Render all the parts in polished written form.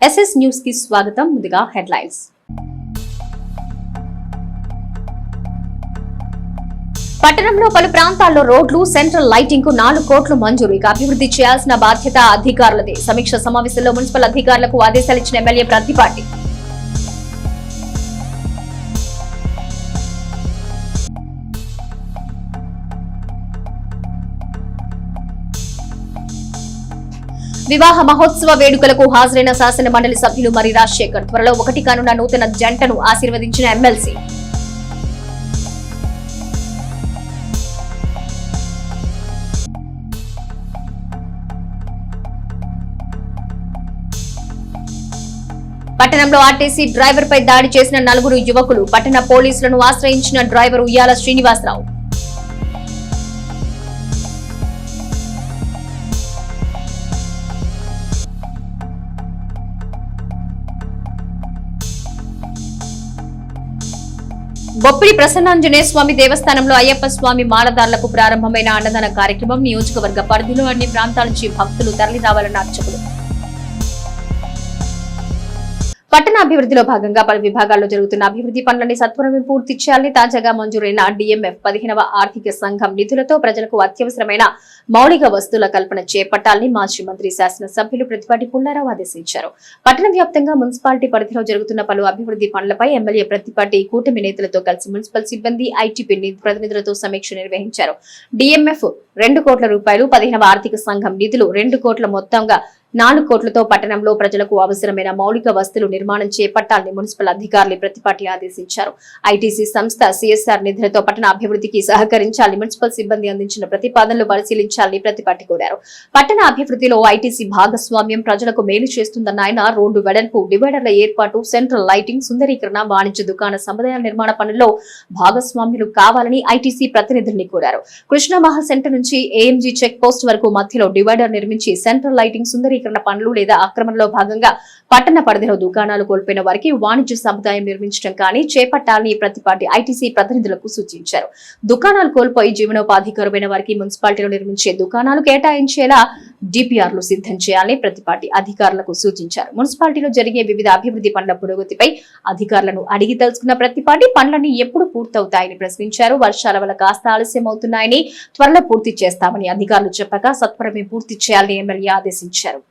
SS news కి స్వాగతం. ముందుగా హెడ్లైన్స్. పట్టణంలో పలు ప్రాంతాల్లో రోడ్లు, సెంట్రల్ లైటింగ్ కు 4 కోట్లు మంజూరు. ఇక అభివృద్ధి చేయాల్సిన బాధ్యత అధికారులదే. సమీక్ష సమావేశంలో మున్సిపల్ అధికారులకు ఆదేశాలు ఇచ్చిన ఎమ్మెల్యే ప్రతిపాటి. వివాహ మహోత్సవ వేడుకలకు హాజరైన శాసన మండలి సభ్యులు మరి రాజశేఖర్. త్వరలో 1 కానున్న నూతన జంటను ఆశీర్వదించిన ఎమ్మెల్సీ. పట్టణంలో ఆర్టీసీ డ్రైవర్ పై దాడి చేసిన 4 యువకులు. పట్టణ పోలీసులను ఆశ్రయించిన డ్రైవర్ ఉయ్యాల శ్రీనివాసరావు. బొప్పిడి ప్రసన్నాంజనేయ స్వామి దేవస్థానంలో అయ్యప్ప స్వామి మాలదారులకు ప్రారంభమైన అన్నదాన కార్యక్రమం. నియోజకవర్గ పరిధిలో అన్ని ప్రాంతాల నుంచి భక్తులు తరలి రావాలన్న అర్చకులు. పట్టణ అభివృద్ధిలో భాగంగా పలు విభాగాల్లో జరుగుతున్న అభివృద్ధి పనులని సత్వరమే పూర్తి చేయాలని తాజాగా మంజూరైన డిఎంఎఫ్ 15వ ఆర్థిక సంఘం నిధులతో ప్రజలకు అత్యవసరమైన మౌలిక వస్తువుల కల్పన చేపట్టాలని మాజీ మంత్రి శాసనసభ్యులు ప్రతిపాటి పుల్లారావు ఆదేశించారు. పట్టణ వ్యాప్తంగా మున్సిపాలిటీ పరిధిలో జరుగుతున్న పలు అభివృద్ధి పనులపై ఎమ్మెల్యే ప్రతిపాటి కూటమి నేతలతో కలిసి మున్సిపల్ సిబ్బంది, ఐటీపీ ప్రతినిధులతో సమీక్ష నిర్వహించారు. డిఎంఎఫ్ 2 కోట్ల రూపాయలు, 15వ ఆర్థిక సంఘం నిధులు 2 కోట్ల మొత్తంగా 4 కోట్లతో పట్టణంలో ప్రజలకు అవసరమైన మౌలిక వస్తువులు నిర్మాణం చేపట్టాలని మున్సిపల్ అధికారులు ప్రతిపాటి ఆదేశించారు. ఐటీసీ సంస్థ సిఎస్ఆర్ నిధులతో పట్టణ అభివృద్ధికి సహకరించాలని మున్సిపల్ సిబ్బంది అందించిన ప్రతిపాదనలు పరిశీలించాలని ప్రతిపాటి కోరారు. పట్టణ అభివృద్ధిలో ఐటీసీ భాగస్వామ్యం ప్రజలకు మేలు చేస్తుందన్న ఆయన రోడ్డు వెడల్పు, డివైడర్ల ఏర్పాటు, సెంట్రల్ లైటింగ్, సుందరీకరణ, వాణిజ్య దుకాణ సముదాయాల నిర్మాణ పనుల్లో భాగస్వామ్యులు కావాలని ఐటీసీ ప్రతినిధుల్ని కోరారు. కృష్ణమహల్ సెంటర్ నుంచి ఏఎంజీ చెక్ పోస్ట్ వరకు మధ్యలో డివైడర్ నిర్మించి సెంట్రల్ లైటింగ్, సుందరీకరణ పనులు లేదా ఆక్రమణలో భాగంగా పట్టణ పరిధిలో దుకాణాలు కోల్పోయిన వారికి వాణిజ్య సముదాయం నిర్మించడం కానీ చేపట్టాలని ప్రతిపాటి ఐటీసీ ప్రతినిధులకు సూచించారు. దుకాణాలు కోల్పోయి జీవనోపాధి కరువైన వారికి మున్సిపాలిటీలో నిర్మించే దుకాణాలు కేటాయించేలా డిపిఆర్లు సిద్ధం చేయాలని ప్రతిపాటి అధికారులకు సూచించారు. మున్సిపాలిటీలో జరిగే వివిధ అభివృద్ధి పనుల పురోగతిపై అధికారులను అడిగి తెలుసుకున్న ప్రతిపాటి పనులన్నీ ఎప్పుడు పూర్తవుతాయని ప్రశ్నించారు. వర్షాల వల్ల కాస్త ఆలస్యం అవుతున్నాయని, త్వరలో పూర్తి చేస్తామని అధికారులు చెప్పగా సత్వరమే పూర్తి చేయాలని ఎమ్మెల్యే ఆదేశించారు.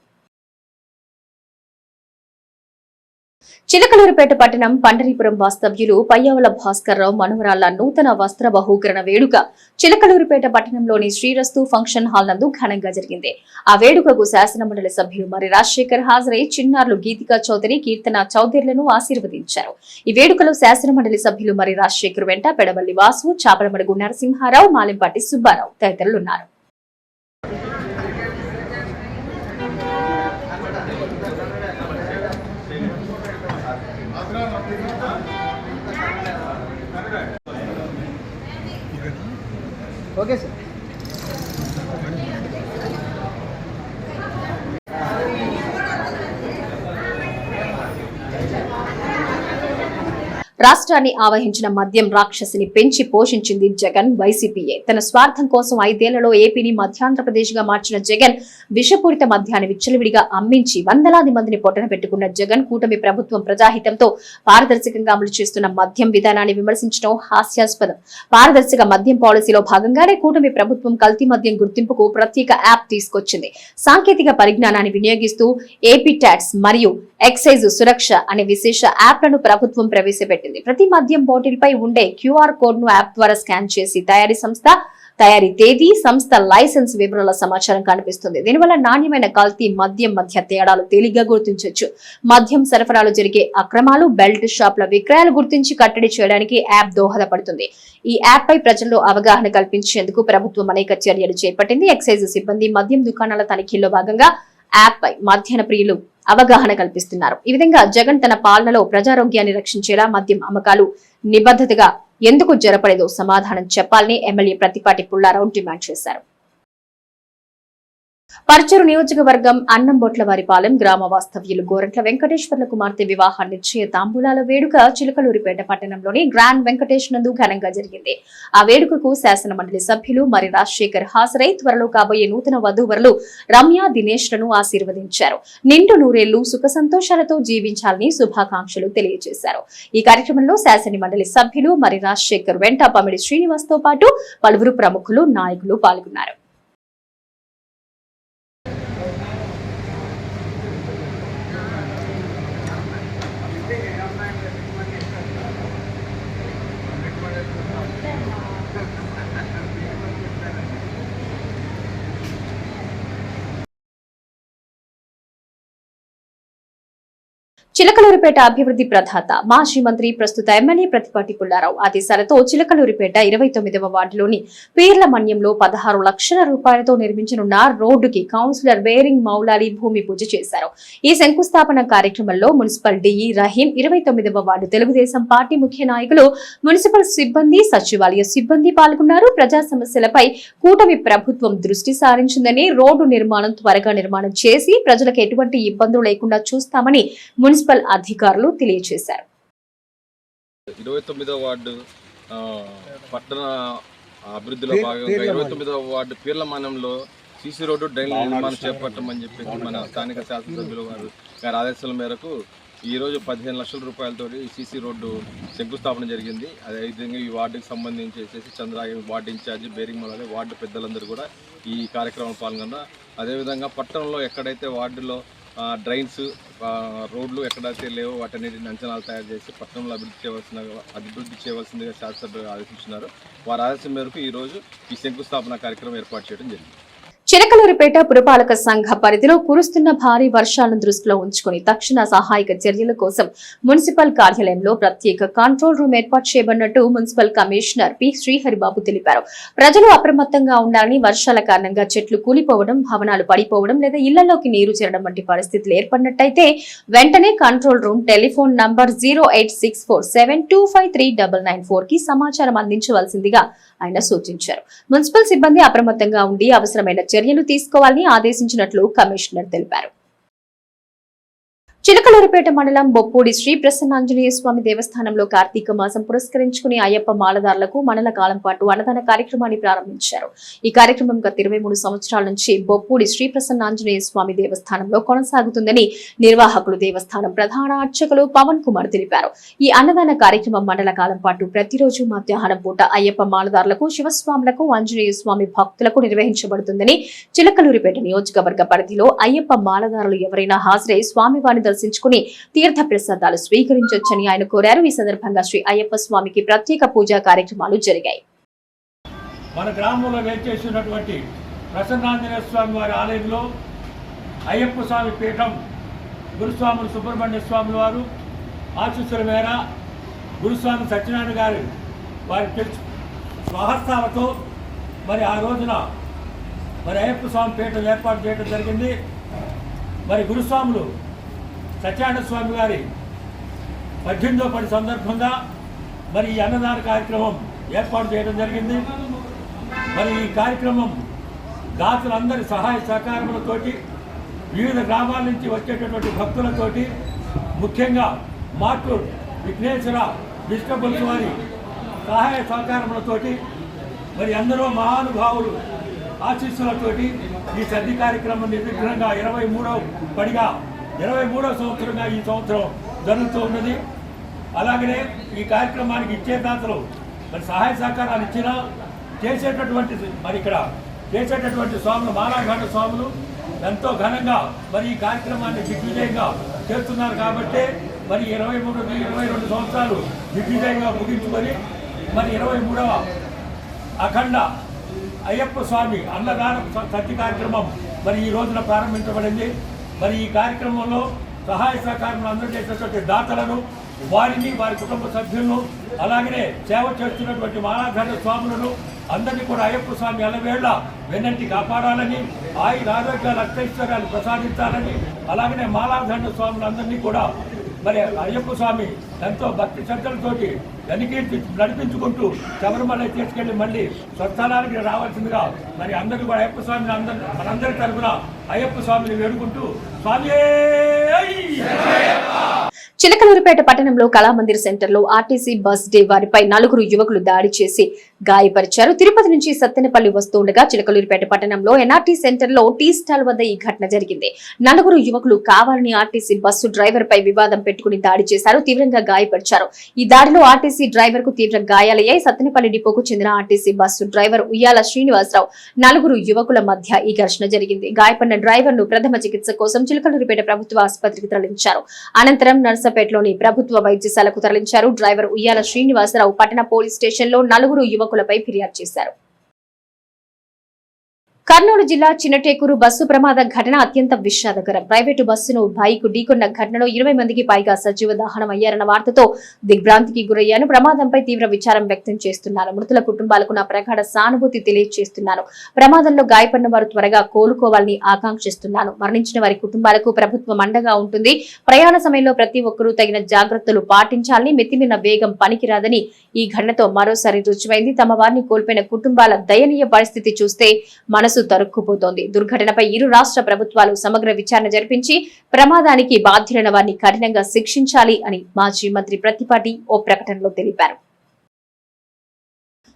చిలకలూరుపేట పట్టణం పండరీపురం వాస్తవ్యులు పయ్యావుల భాస్కర్ రావు మనవరాళ్ల నూతన వస్త్ర బహూకరణ వేడుక చిలకలూరుపేట పట్టణంలోని శ్రీరస్తు ఫంక్షన్ హాల్ నందు ఘనంగా జరిగింది. ఆ వేడుకకు శాసన మండలి సభ్యులు మరి రాజశేఖర్ హాజరై చిన్నారులు గీతికా చౌదరి, కీర్తన చౌదరిలను ఆశీర్వదించారు. ఈ వేడుకలో శాసన మండలి సభ్యులు మరి రాజశేఖర్ వెంట పెడవల్లి వాసు, చాపలమడుగు నరసింహారావు, మాలింపాటి సుబ్బారావు తదితరులున్నారు. Okay sir. రాష్ట్రాన్ని ఆవహించిన మద్యం రాక్షసిని పెంచి పోషించింది జగన్ వైసీపీయే. తన స్వార్థం కోసం 5 ఏళ్లలో ఏపీని మధ్యాంధ్రప్రదేశ్ గా మార్చిన జగన్ విషపూరిత మద్యాన్ని విచ్చలవిడిగా అమ్మించి వందలాది మందిని పొట్టన పెట్టుకున్న జగన్ కూటమి ప్రభుత్వం ప్రజాహితంతో పారదర్శకంగా అమలు చేస్తున్న మద్యం విధానాన్ని విమర్శించడం హాస్యాస్పదం. పారదర్శక మద్యం పాలసీలో భాగంగానే కూటమి ప్రభుత్వం కల్తీ మద్యం గుర్తింపుకు ప్రత్యేక యాప్ తీసుకొచ్చింది. సాంకేతిక పరిజ్ఞానాన్ని వినియోగిస్తూ ఏపీ ట్యాక్స్ మరియు ఎక్సైజ్ సురక్ష అనే విశేష యాప్లను ప్రభుత్వం ప్రవేశపెట్టింది. ప్రతి మద్యం బాటిల్ పై ఉండే క్యూఆర్ కోడ్ ను యాప్ ద్వారా స్కాన్ చేసి తయారీ సంస్థ, తయారీ తేదీ, సంస్థ లైసెన్స్ వివరాల సమాచారం కనిపిస్తుంది. దీనివల్ల నాణ్యమైన కల్తీ మద్యం మధ్య తేడాలు తేలిగ్గా గుర్తించవచ్చు. మద్యం సరఫరాలు జరిగే అక్రమాలు, బెల్ట్ షాప్ల విక్రయాలు గుర్తించి కట్టడి చేయడానికి యాప్ దోహదపడుతుంది. ఈ యాప్ పై ప్రజల్లో అవగాహన కల్పించేందుకు ప్రభుత్వం అనేక చర్యలు చేపట్టింది. ఎక్సైజ్ సిబ్బంది మద్యం దుకాణాల తనిఖీల్లో భాగంగా యాప్ పై మద్యాన ప్రియులు అవగాహన కల్పిస్తున్నారు. ఈ విధంగా జగన్ తన పాలనలో ప్రజారోగ్యాన్ని రక్షించేలా మద్యం అమ్మకాలు నిబద్ధతగా ఎందుకు జరపలేదో సమాధానం చెప్పాలని ఎమ్మెల్యే ప్రతిపాటి పుల్లారావు డిమాండ్ చేశారు. పర్చూరు నియోజకవర్గం అన్నంబొట్లవారిపాలెం గ్రామ వాస్తవ్యులు గోరంట్ల వెంకటేశ్వర్ల కుమార్తె వివాహ నిశ్చయ తాంబూలాల వేడుక చిలకలూరిపేట పట్టణంలోని గ్రాండ్ వెంకటేష్ నందు ఘనంగా జరిగింది. ఆ వేడుకకు శాసన మండలి సభ్యులు మరి రాజశేఖర్ హాజరై త్వరలో కాబోయే నూతన వధూవరులు రమ్య దినేష్ లను ఆశీర్వదించారు. నిండు నూరేళ్లు సుఖ సంతోషాలతో జీవించాలని శుభాకాంక్షలు తెలియజేశారు. ఈ కార్యక్రమంలో శాసన మండలి సభ్యులు మరి రాజశేఖర్ వెంట పమిడి శ్రీనివాస్ తో పాటు పలువురు ప్రముఖులు నాయకులు పాల్గొన్నారు. చిలకలూరిపేట అభివృద్ధి ప్రదాత మాజీ మంత్రి ప్రస్తుత ఎమ్మెల్యే ప్రతిపాటి పుల్లారావు ఆదేశాలతో చిలకలూరిపేట 29వ వార్డులోని పీర్ల మన్యంలో 16 లక్షల రూపాయలతో నిర్మించనున్న రోడ్డుకి కౌన్సిలర్ బేరింగ్ మౌలాలి భూమి పూజ చేశారు. ఈ శంకుస్థాపన కార్యక్రమంలో మున్సిపల్ డిఈ రహీం, 29వ వార్డు తెలుగుదేశం పార్టీ ముఖ్య నాయకులు, మున్సిపల్ సిబ్బంది, సచివాలయ సిబ్బంది పాల్గొన్నారు. ప్రజా సమస్యలపై కూటమి ప్రభుత్వం దృష్టి సారించిందని, రోడ్డు నిర్మాణం త్వరగా నిర్మాణం చేసి ప్రజలకు ఎటువంటి ఇబ్బందులు లేకుండా చూస్తామని మున్సిపల్ అధికారులు తెలియజేశారు. 29వ వార్డు పట్టణ అభివృద్ధిలో భాగంగా 29వ వార్డు పీర్లమానంలో సీసీ రోడ్డు డ్రైన్ నిర్మాణం చేపట్టమని చెప్పేసి మన స్థానిక శాసనసభ్యులు గారి ఆదేశాల మేరకు ఈరోజు 15 లక్షల రూపాయలతో సీసీ రోడ్డు శంకుస్థాపన జరిగింది. అదేవిధంగా ఈ వార్డుకి సంబంధించి చంద్రాయి వార్డు ఇన్ఛార్జి బేరింగ్ మౌలాలి వార్డు పెద్దలందరూ కూడా ఈ కార్యక్రమంలో పాల్గొన్నారు. అదేవిధంగా పట్టణంలో ఎక్కడైతే వార్డులో డ్రైన్స్ రోడ్లు ఎక్కడైతే లేవో వాటన్నిటిని అంచనాలు తయారు చేసి పట్టణంలో అభివృద్ధి చేయవలసిందిగా శాసనసభ్యులు ఆదేశించినారు. వారి ఆదేశం మేరకు ఈరోజు ఈ శంకుస్థాపన కార్యక్రమం ఏర్పాటు చేయడం జరిగింది. చిలకలూరిపేట పురపాలక సంఘ పరిధిలో కురుస్తున్న భారీ వర్షాలను దృష్టిలో ఉంచుకుని తక్షణ సహాయక చర్యల కోసం మున్సిపల్ కార్యాలయంలో ప్రత్యేక కంట్రోల్ రూమ్ ఏర్పాటు చేయబడినట్టు మున్సిపల్ కమిషనర్ పి శ్రీహరిబాబు తెలిపారు. ప్రజలు అప్రమత్తంగా ఉండాలని, వర్షాల కారణంగా చెట్లు కూలిపోవడం, భవనాలు పడిపోవడం లేదా ఇళ్లలోకి నీరు చేరడం వంటి పరిస్థితులు ఏర్పడినట్టయితే వెంటనే కంట్రోల్ రూమ్ టెలిఫోన్ నంబర్ 08647253994 కి సమాచారం అందించవలసిందిగా ఆయన సూచించారు. మున్సిపల్ సిబ్బంది అప్రమత్తంగా ఉండి అవసరమైన చర్యలు తీసుకోవాలని ఆదేశించినట్లు కమిషనర్ తెలిపారు. చిలకలూరిపేట మండలం బొప్పూడి శ్రీ ప్రసన్నాంజనేయ స్వామి దేవస్థానంలో కార్తీక మాసం పురస్కరించుకుని అయ్యప్ప మాలదారులకు మండల కాలం పాటు అన్నదాన కార్యక్రమాన్ని ప్రారంభించారు. ఈ కార్యక్రమం గత 23 సంవత్సరాల నుంచి బొప్పూడి శ్రీ ప్రసన్నాంజనేయ స్వామి దేవస్థానంలో కొనసాగుతుందని నిర్వాహకులు దేవస్థానం ప్రధాన అర్చకులు పవన్ కుమార్ తెలిపారు. ఈ అన్నదాన కార్యక్రమం మండల కాలం పాటు ప్రతిరోజు మధ్యాహ్నం పూట అయ్యప్ప మాలదారులకు, శివస్వాములకు, ఆంజనేయ స్వామి భక్తులకు నిర్వహించబడుతుందని చిలకలూరిపేట నియోజకవర్గ పరిధిలో అయ్యప్ప మాలదారులు ఎవరైనా హాజరై స్వామివారిని దర్శించుకుని తీర్థ ప్రసాదాలు స్వీకరించొచ్చని ఆయన కోరారు. ఈ సందర్భంగా శ్రీ అయ్యప్ప స్వామికి ప్రత్యేక పూజా కార్యక్రమాలు జరిగాయి. మన గ్రామంలో వేచేసినటువంటి ప్రసన్నాంజనేయ స్వామి వారి ఆలయంలో అయ్యప్ప స్వామి పీఠం గురుస్వాములు సుబ్రహ్మణ్య స్వామి వారు ఆశీస్సుల మేర గురుస్వామి సత్యనారాయణ గారు వారి స్వహస్తాలతో మరి ఆ రోజున మరి అయ్యప్ప స్వామి పీఠం ఏర్పాటు చేయడం జరిగింది. మరి గురుస్వాములు సత్యనారాయణ స్వామి గారి 18వ పడి సందర్భంగా మరి ఈ అన్నదాన కార్యక్రమం ఏర్పాటు చేయడం జరిగింది. మరి ఈ కార్యక్రమం దాతలందరి సహాయ సహకారములతోటి, వివిధ గ్రామాల నుంచి వచ్చేటటువంటి భక్తులతోటి, ముఖ్యంగా మార్టూర్ విఘ్నేశ్వర బిష్కబుల్స్ వారి సహాయ సహకారములతోటి, మరి అందరూ మహానుభావులు ఆశీస్సులతోటి ఈ సద్ది కార్యక్రమం నిర్విఘ్నంగా 23వ సంవత్సరంగా ఈ సంవత్సరం జరుగుతూ ఉన్నది. అలాగనే ఈ కార్యక్రమానికి ఇచ్చేదాతలు మరి సహాయ సహకారాలు ఇచ్చినా చేసేటటువంటి మరి ఇక్కడ చేసేటటువంటి స్వాములు, మాలాఘాట స్వాములు ఎంతో ఘనంగా మరి ఈ కార్యక్రమాన్ని దిగ్విజయంగా చేస్తున్నారు. కాబట్టి మరి 22 సంవత్సరాలు దిగ్విజయంగా ముగించుకొని మరి 23వ అఖండ అయ్యప్ప స్వామి అన్నదాన సత్య కార్యక్రమం మరి ఈ రోజున ప్రారంభించబడింది. మరి ఈ కార్యక్రమంలో సహాయ సహకారం అందజేసేటువంటి దాతలను, వారిని, వారి కుటుంబ సభ్యులను, అలాగనే సేవ చేస్తున్నటువంటి మాలాఘాట స్వాములను అందరినీ కూడా అయ్యప్ప స్వామి అల్లవేళ్ల వెన్నంటి కాపాడాలని, ఆరోగ్యాలు అష్టైశ్వర్యాలు ప్రసాదించాలని, అలాగనే మాలాఘాట స్వాములందరినీ కూడా మరి అయ్యప్ప స్వామి ఎంతో భక్తి శ్రద్ధలతోటి వెనకీర్తి నడిపించుకుంటూ శబరిమల తీసుకెళ్లి మళ్ళీ స్వస్థానానికి రావాల్సిందిగా మరి అందరూ కూడా అయ్యప్ప స్వామిని మనందరి తరఫున అయ్యప్ప స్వామిని వేడుకుంటూ స్వామి చిలకలూరిపేట పట్టణంలో కళామందిర్ సెంటర్ లో ఆర్టీసీ బస్ డే వారిపై 4 యువకులు దాడి చేసి గాయపరిచారు. తిరుపతి నుంచి సత్తెనపల్లి వస్తుండగా చిలకలూరిపేట పట్టణంలో ఎన్ఆర్టీ సెంటర్ లో టీ స్టాల్ వద్ద ఈ ఘటన జరిగింది. 4 యువకులు కావాలని ఆర్టీసీ బస్సు డ్రైవర్ పై వివాదం పెట్టుకుని దాడి చేశారు, తీవ్రంగా గాయపరిచారు. ఈ దాడిలో ఆర్టీసీ డ్రైవర్ కు తీవ్ర గాయాలయ్యాయి. సత్తెనపల్లి డిపోకు చెందిన ఆర్టీసీ బస్సు డ్రైవర్ ఉయ్యాల శ్రీనివాసరావు 4 యువకుల మధ్య ఈ ఘర్షణ జరిగింది. గాయపడిన డ్రైవర్ ను ప్రథమ చికిత్స కోసం చిలకలూరిపేట ప్రభుత్వ ఆసుపత్రికి తరలించారు. అనంతరం నర్సపేటలోని ప్రభుత్వ వైద్యశాలకు తరలించారు. డ్రైవర్ ఉయ్యాల శ్రీనివాసరావు పట్టణ పోలీస్ స్టేషన్ లో 4 యువకులపై ఫిర్యాదు చేశారు. కర్నూలు జిల్లా చిన్నటేకూరు బస్సు ప్రమాద ఘటన అత్యంత విషాదకరం. ప్రైవేటు బస్సును బైక్ ఢీకొన్న ఘటనలో 20 మందికి పైగా సజీవ దహనం అయ్యారన్న వార్తతో దిగ్భ్రాంతికి గురయ్యాను. ప్రమాదంపై తీవ్ర విచారం వ్యక్తం చేస్తున్నాను. మృతుల కుటుంబాలకు నా ప్రగాఢ సానుభూతి తెలియజేస్తున్నాను. ప్రమాదంలో గాయపడిన వారు త్వరగా కోలుకోవాలని ఆకాంక్షిస్తున్నాను. మరణించిన వారి కుటుంబాలకు ప్రభుత్వం అండగా ఉంటుంది. ప్రయాణ సమయంలో ప్రతి ఒక్కరూ తగిన జాగ్రత్తలు పాటించాలని, మితిమిన్న వేగం పనికిరాదని ఈ ఘటనతో మరోసారి రుజువైంది. తమ వారిని కోల్పోయిన కుటుంబాల దయనీయ పరిస్థితి చూస్తే మనసు తరుక్కుపోతోంది. దుర్ఘటనపై ఇరు రాష్ట్ర ప్రభుత్వాలు సమగ్ర విచారణ జరిపించి ప్రమాదానికి బాధ్యులైన వారిని కఠినంగా శిక్షించాలి అని మాజీ మంత్రి ప్రత్తిపాటి ఓ ప్రకటనలో తెలిపారు.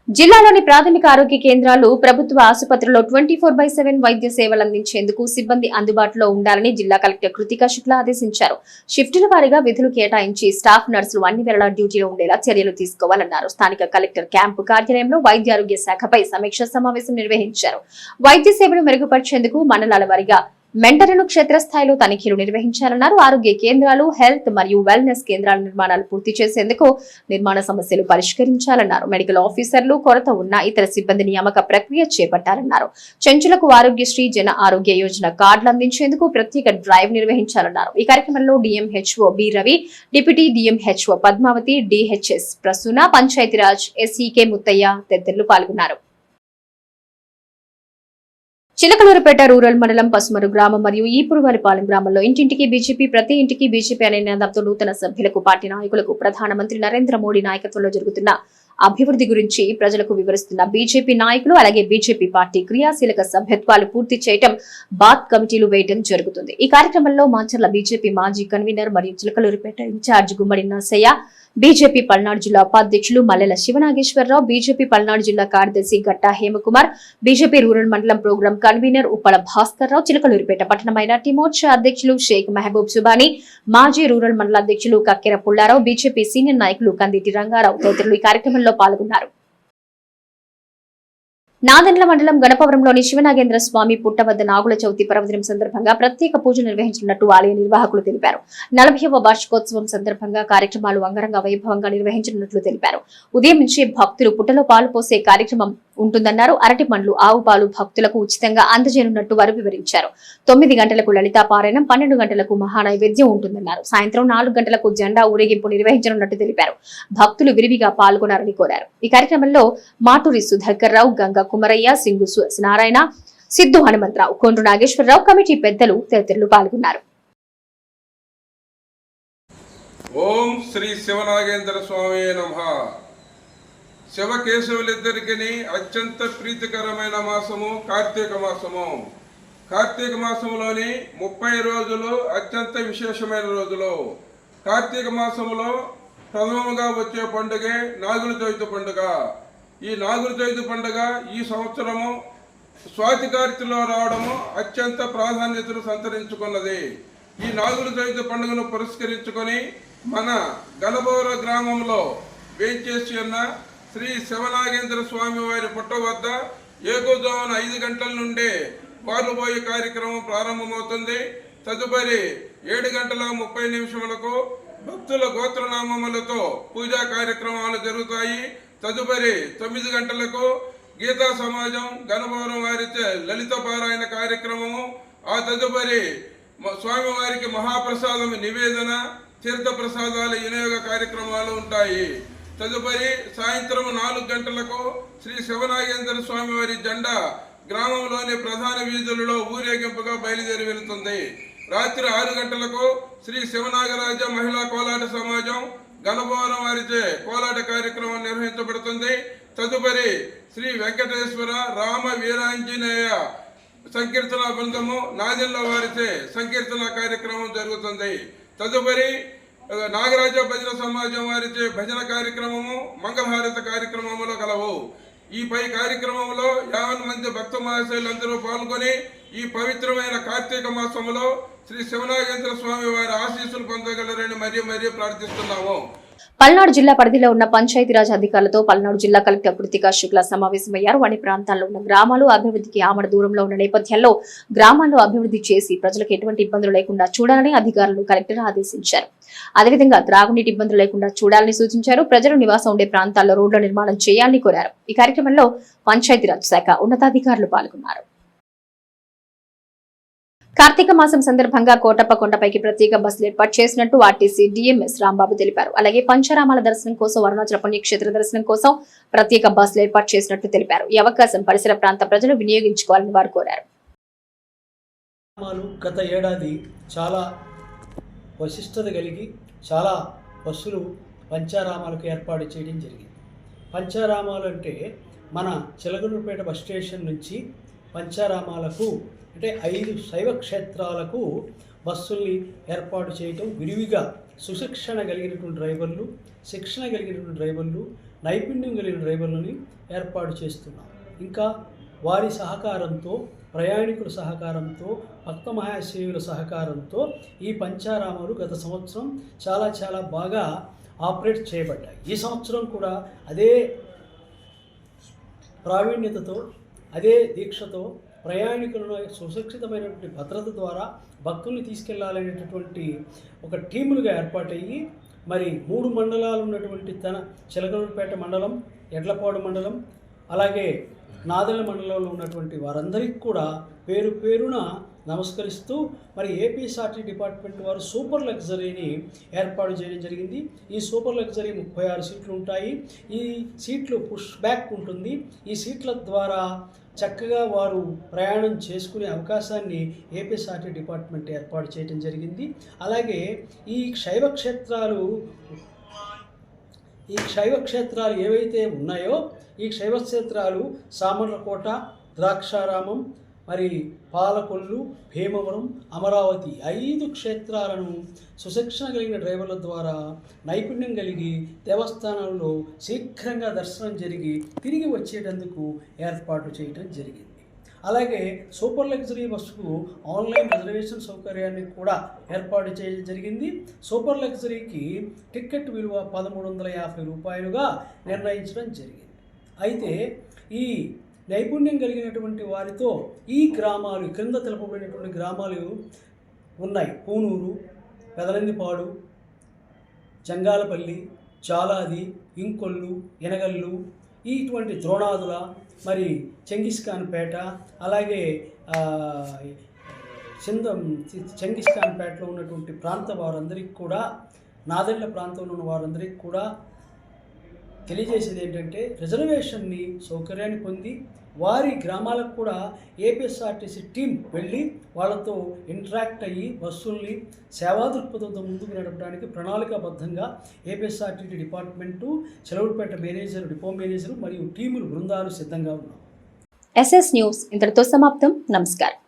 జిల్లాలోని ప్రాథమిక ఆరోగ్య కేంద్రాలు, ప్రభుత్వ ఆసుపత్రుల్లో 24/7 వైద్య సేవలు అందించేందుకు సిబ్బంది అందుబాటులో ఉండాలని జిల్లా కలెక్టర్ కృతికా శుక్లా ఆదేశించారు. షిఫ్టుల వారీగా విధులు కేటాయించి స్టాఫ్ నర్సులు అన్ని వేళలా డ్యూటీలో ఉండేలా చర్యలు తీసుకోవాలన్నారు. స్థానిక కలెక్టర్ క్యాంపు కార్యాలయంలో వైద్య ఆరోగ్య శాఖపై సమీక్ష సమావేశం నిర్వహించారు. వైద్య సేవలు మెరుగుపరిచేందుకు మండలాల వారీగా మెంటర్లను క్షేత్రస్థాయిలో తనిఖీలు నిర్వహించాలన్నారు. ఆరోగ్య కేంద్రాలు, హెల్త్ మరియు వెల్నెస్ కేంద్రాల నిర్మాణాలు పూర్తి చేసేందుకు నిర్మాణ సమస్యలు పరిష్కరించాలన్నారు. మెడికల్ ఆఫీసర్లు కొరత ఉన్న ఇతర సిబ్బంది నియామక ప్రక్రియ చేపట్టాలన్నారు. చెంచులకు ఆరోగ్యశ్రీ జన ఆరోగ్య యోజన కార్డులు అందించేందుకు ప్రత్యేక డ్రైవ్ నిర్వహించాలన్నారు. ఈ కార్యక్రమంలో D M H O B Ravi, deputy D M H O Padmavathi, D H S Prasuna, Panchayati Raj S E K Muthaiah తదితరులు పాల్గొన్నారు. చిలకలూరుపేట రూరల్ మండలం పసుమరు గ్రామం మరియు ఈపురువారిపాలెం గ్రామంలో ఇంటింటికి బీజేపీ, ప్రతి ఇంటికి బీజేపీ అనే నినాదంతో నూతన సభ్యులకు, పార్టీ నాయకులకు ప్రధానమంత్రి నరేంద్ర మోడీ నాయకత్వంలో జరుగుతున్న అభివృద్ధి గురించి ప్రజలకు వివరిస్తున్న బీజేపీ నాయకులు, అలాగే బీజేపీ పార్టీ క్రియాశీలక సభ్యత్వాలు పూర్తి చేయడం, బాత్ కమిటీలు వేయడం జరుగుతుంది. ఈ కార్యక్రమంలో మాచర్ల బీజేపీ మాజీ కన్వీనర్ మరియు చిలకలూరుపేట ఇన్ఛార్జ్ గుమ్మడి నర్సయ్య, బీజేపీ పల్నాడు జిల్లా ఉపాధ్యక్షులు మల్లెల శివనాగేశ్వరరావు, బీజేపీ పల్నాడు జిల్లా కార్యదర్శి గట్టా హేమకుమార్, బీజేపీ రూరల్ మండలం ప్రోగ్రాం కన్వీనర్ ఉప్పల భాస్కర్ రావు, చిలకలూరుపేట పట్టణ మైనార్టీ మోర్చా అధ్యక్షులు షేక్ మహబూబ్ సుబానీ, మాజీ రూరల్ మండల అధ్యక్షులు కక్కెర పుల్లారావు, బీజేపీ సీనియర్ నాయకులు కందిటి రంగారావు తదితరులు ఈ కార్యక్రమంలో పాల్గొన్నారు. నాదెండ్ల మండలం గణపవరంలోని శివనాగేంద్ర స్వామి పుట్ట వద్ద నాగుల చవితి పర్వదినం సందర్భంగా ప్రత్యేక పూజలు నిర్వహించినట్టు ఆలయ నిర్వాహకులు తెలిపారు. 40వ వార్షికోత్సవం సందర్భంగా కార్యక్రమాలు అంగరంగ వైభవంగా నిర్వహించనున్నట్లు తెలిపారు. ఉదయం నుంచి భక్తులు పుట్టలో పాలు పోసే కార్యక్రమం ఉంటుందన్నారు. అరటి పండ్లు, ఆవు పాలు భక్తులకు ఉచితంగా అందజేయనున్నట్టు వారు వివరించారు. 9 గంటలకు లలితా పారాయణం, 12 గంటలకు మహానైవేద్యం ఉంటుందన్నారు. సాయంత్రం 4 గంటలకు జెండా ఊరేగింపు నిర్వహించనున్నట్టు తెలిపారు. భక్తులు విరివిగా పాల్గొనాలని కోరారు. ఈ కార్యక్రమంలో మాటూరి సుధాకర్ రావు, గంగా కుమరయ్య, సింగు నారాయణ, సిద్ధు హనుమంతరావు, కొండ్రు నాగేశ్వరరావు, కమిటీ పెద్దలు తదితరులు పాల్గొన్నారు. ఓం శ్రీ శివనాగేంద్ర స్వామి నమః. శివకేశవులిద్దరికి అత్యంత ప్రీతికరమైన మాసము కార్తీక మాసము. కార్తీక మాసంలోని 30 రోజులు అత్యంత విశేషమైన రోజులు. కార్తీక మాసంలో ప్రథమముగా వచ్చే పండుగే నాగుల చవితి పండుగ. ఈ నాగుల చవితి పండుగ ఈ సంవత్సరము స్వాతి కార్తీలో రావడము అత్యంత ప్రాధాన్యతను సంతరించుకున్నది. ఈ నాగుల చవితి పండుగను పురస్కరించుకొని మన గణపవర గ్రామంలో వేంచేసి ఉన్న శ్రీ శివనాగేంద్ర స్వామి వారి పుట్ట వద్ద ఏకోజామున 5 గంటల నుండే పాలుపోయే కార్యక్రమం ప్రారంభమవుతుంది. తదుపరి 7:30 భక్తుల గోత్రనామములతో పూజా కార్యక్రమాలు జరుగుతాయి. తదుపరి 9 గంటలకు గీతా సమాజం గణపవరం వారిచే లలిత పారాయణ కార్యక్రమము. ఆ తదుపరి స్వామివారికి మహాప్రసాదం నివేదన, తీర్థ ప్రసాదాల వినియోగ కార్యక్రమాలు ఉంటాయి. తదుపరి సాయంత్రం 4 గంటలకు శ్రీ శివనాగేంద్ర స్వామి వారి జెండా గ్రామంలోని ప్రధాన వీధులలో ఊరేగింపుగా బయలుదేరి వెళుతుంది. రాత్రి 6 గంటలకు శ్రీ శివనాగరాజ మహిళా కోలాట సమాజం గణభవనం వారిచే కోలాట కార్యక్రమం నిర్వహించబడుతుంది. తదుపరి శ్రీ వెంకటేశ్వర రామ వీరాంజనేయ సంకీర్తన బృందము నాదెల్ల వారిచే సంకీర్తన కార్యక్రమం జరుగుతుంది. తదుపరి నాగరాజ భజన సమాజం వారిచే భజన కార్యక్రమము, మంగళహారత కార్యక్రమములు కలవు. ఈ పై కార్యక్రమంలో 50 మంది భక్త మహాశయులందరూ పాల్గొని ఈ పవిత్రమైన కార్తీక మాసంలో శ్రీ శివనాగేంద్ర స్వామి వారి ఆశీస్సులు పొందగలరని మరీ ప్రార్థిస్తున్నాము. పల్నాడు జిల్లా పరిధిలో ఉన్న పంచాయతీరాజ్ అధికారులతో పల్నాడు జిల్లా కలెక్టర్ కృతికా శుక్లా సమావేశమయ్యారు. అన్ని ప్రాంతాల్లో ఉన్న గ్రామాలు అభివృద్ధికి ఆమడ దూరంలో ఉన్న నేపథ్యంలో గ్రామాల్లో అభివృద్ధి చేసి ప్రజలకు ఎటువంటి ఇబ్బందులు లేకుండా చూడాలని అధికారులు కలెక్టర్ ఆదేశించారు. అదేవిధంగా త్రాగునీటి ఇబ్బందులు లేకుండా చూడాలని సూచించారు. ప్రజలు నివాసం ఉండే ప్రాంతాల్లో రోడ్ల నిర్మాణం చేయాలని కోరారు. ఈ కార్యక్రమంలో పంచాయతీరాజ్ శాఖ ఉన్నతాధికారులు పాల్గొన్నారు. కార్తీక మాసం సందర్భంగా కోటప్ప కొండపైకి ప్రత్యేక బస్సులు ఏర్పాటు చేసినట్టు ఆర్టీసీ డిఎంఎస్ రాంబాబు తెలిపారు. అలాగే పంచరామాల దర్శనం కోసం, అరుణాచల పుణ్యక్షేత్ర దర్శనం కోసం ప్రత్యేక బస్సులు ఏర్పాటు చేసినట్టు తెలిపారు. ఈ అవకాశం పరిసర ప్రాంత ప్రజలు వినియోగించుకోవాలని వారు కోరారు. గత ఏడాది చాలా వశిష్టత కలిగి చాలా బస్సులు పంచారామాలకు ఏర్పాటు చేయడం జరిగింది. పంచారామాలు అంటే మన చిలకలూరుపేట బస్ స్టేషన్ నుంచి పంచారామాలకు అంటే 5 శైవ క్షేత్రాలకు బస్సుల్ని ఏర్పాటు చేయటం, విరివిగా సుశిక్షణ కలిగినటువంటి డ్రైవర్లు, శిక్షణ కలిగినటువంటి డ్రైవర్లు, నైపుణ్యం కలిగిన డ్రైవర్లని ఏర్పాటు చేస్తున్నాం. ఇంకా వారి సహకారంతో, ప్రయాణికుల సహకారంతో, భక్త మహాశయుల సహకారంతో ఈ పంచారామాలు గత సంవత్సరం చాలా బాగా ఆపరేట్ చేయబడ్డాయి. ఈ సంవత్సరం కూడా అదే ప్రావీణ్యతతో, అదే దీక్షతో ప్రయాణికులను సురక్షితమైనటువంటి భద్రత ద్వారా భక్తుల్ని తీసుకెళ్లాలనేటటువంటి ఒక టీములుగా ఏర్పాటయ్యి మరి 3 మండలాలు ఉన్నటువంటి చిలకలూరుపేట మండలం, ఎడ్లపాడు మండలం, అలాగే నాదెళ్ల మండలంలో ఉన్నటువంటి వారందరికీ కూడా పేరు పేరున నమస్కరిస్తూ మరి ఏపీఎస్ఆర్టీ డిపార్ట్మెంట్ వారు సూపర్ లగ్జరీని ఏర్పాటు చేయడం జరిగింది. ఈ సూపర్ లగ్జరీ 36 సీట్లు ఉంటాయి. ఈ సీట్లు పుష్ బ్యాక్ ఉంటుంది. ఈ సీట్ల ద్వారా చక్కగా వారు ప్రయాణం చేసుకునే అవకాశాన్ని ఏపీఎస్ఆర్టీ డిపార్ట్మెంట్ ఏర్పాటు చేయడం జరిగింది. అలాగే ఈ శైవ క్షేత్రాలు ఏవైతే ఉన్నాయో ఈ శైవ క్షేత్రాలు సామర్లకోట, ద్రాక్షారామం, మరి పాలకొల్లు, భీమవరం, అమరావతి 5 క్షేత్రాలను సుశిక్షణ కలిగిన డ్రైవర్ల ద్వారా నైపుణ్యం కలిగి దేవస్థానంలో శీఘ్రంగా దర్శనం జరిగి తిరిగి వచ్చేటందుకు ఏర్పాటు చేయడం జరిగింది. అలాగే సూపర్ లగ్జరీ బస్సుకు ఆన్లైన్ రిజర్వేషన్ సౌకర్యాన్ని కూడా ఏర్పాటు చేయడం జరిగింది. సూపర్ లగ్జరీకి టికెట్ విలువ 1350 రూపాయలుగా నిర్ణయించడం జరిగింది. అయితే ఈ నైపుణ్యం కలిగినటువంటి వారితో ఈ గ్రామాలు క్రింద తెలుపబడినటువంటి గ్రామాలు ఉన్నాయి. పూనూరు, పెదనందిపాడు, జంగాలపల్లి, చాలాది, ఇంకొల్లు, ఎనగల్లు, ఇటువంటి ద్రోణాదుల, మరి చెంగిస్ఖాన్పేట, అలాగే చెంగిస్ఖాన్పేటలో ఉన్నటువంటి ప్రాంత వారందరికీ కూడా, నాదెళ్ల ప్రాంతంలో ఉన్న వారందరికీ కూడా తెలియజేసేది ఏంటంటే రిజర్వేషన్ని సౌకర్యాన్ని పొంది వారి గ్రామాలకు కూడా ఏపీఎస్ఆర్టీసీ టీం వెళ్ళి వాళ్ళతో ఇంటరాక్ట్ అయ్యి బస్సుల్ని సేవా దృక్పథంతో ముందుకు నడపడానికి ప్రణాళికాబద్ధంగా APSRTC department, Chilakaluripet manager, depot manager మరియు టీములు బృందాలు సిద్ధంగా ఉన్నాయి. SS న్యూస్ ఇంతటితో సమాప్తం. నమస్కారం.